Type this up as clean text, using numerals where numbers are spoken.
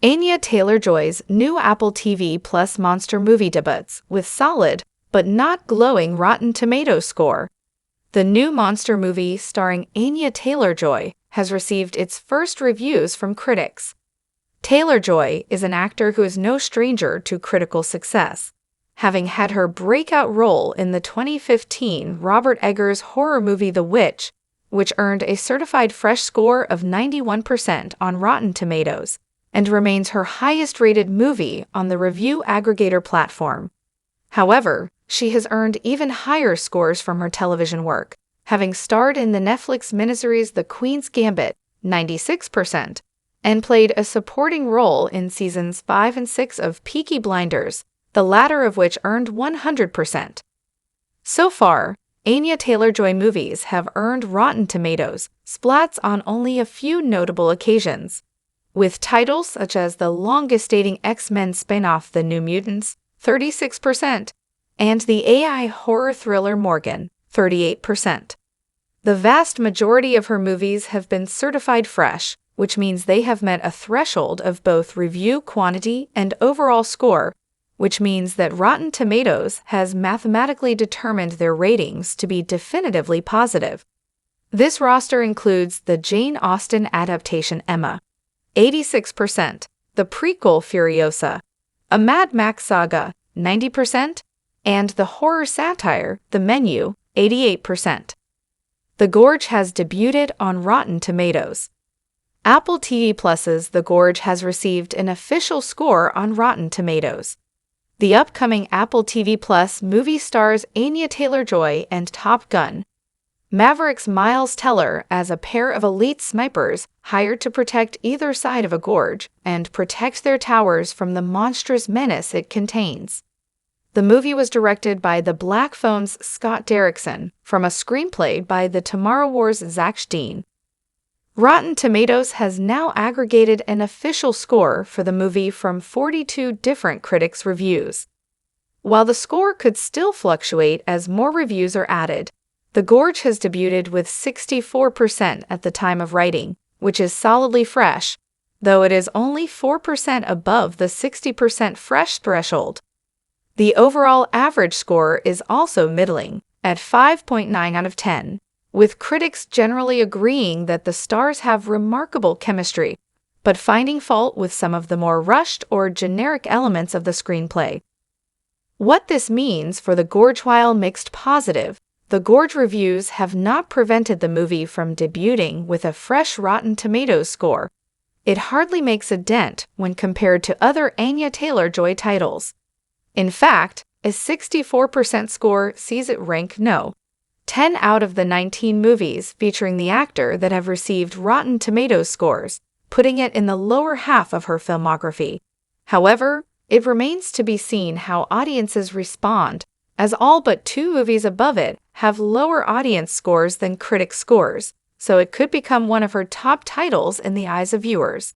Anya Taylor-Joy's new Apple TV Plus monster movie debuts with solid, but not glowing Rotten Tomatoes score. The new monster movie starring Anya Taylor-Joy has received its first reviews from critics. Taylor-Joy is an actor who is no stranger to critical success, having had her breakout role in the 2015 Robert Eggers horror movie The Witch, which earned a certified fresh score of 91% on Rotten Tomatoes, and remains her highest-rated movie on the review aggregator platform. However, she has earned even higher scores from her television work, having starred in the Netflix miniseries The Queen's Gambit, 96%, and played a supporting role in seasons 5 and 6 of Peaky Blinders, the latter of which earned 100%. So far, Anya Taylor-Joy movies have earned Rotten Tomatoes splats on only a few notable occasions, with titles such as the longest-dating X-Men spin-off The New Mutants, 36%, and the AI horror thriller Morgan, 38%. The vast majority of her movies have been certified fresh, which means they have met a threshold of both review quantity and overall score, which means that Rotten Tomatoes has mathematically determined their ratings to be definitively positive. This roster includes the Jane Austen adaptation Emma, 86%, the prequel Furiosa, a Mad Max saga, 90%, and the horror satire The Menu, 88%. The Gorge has debuted on Rotten Tomatoes. Apple TV Plus's The Gorge has received an official score on Rotten Tomatoes. The upcoming Apple TV Plus movie stars Anya Taylor-Joy and Top Gun Maverick's Miles Teller as a pair of elite snipers hired to protect either side of a gorge and protect their towers from the monstrous menace it contains. The movie was directed by the Black Phone's Scott Derrickson from a screenplay by the Tomorrow War's Zach Steen. Rotten Tomatoes has now aggregated an official score for the movie from 42 different critics' reviews. While the score could still fluctuate as more reviews are added, The Gorge has debuted with 64% at the time of writing, which is solidly fresh, though it is only 4% above the 60% fresh threshold. The overall average score is also middling, at 5.9 out of 10, with critics generally agreeing that the stars have remarkable chemistry, but finding fault with some of the more rushed or generic elements of the screenplay. What this means for The Gorge, while mixed positive, The Gorge reviews have not prevented the movie from debuting with a fresh Rotten Tomatoes score. It hardly makes a dent when compared to other Anya Taylor-Joy titles. In fact, a 64% score sees it rank no. 10 out of the 19 movies featuring the actor that have received Rotten Tomatoes scores, putting it in the lower half of her filmography. However, it remains to be seen how audiences respond, as all but 2 movies above it have lower audience scores than critic scores, so it could become one of her top titles in the eyes of viewers.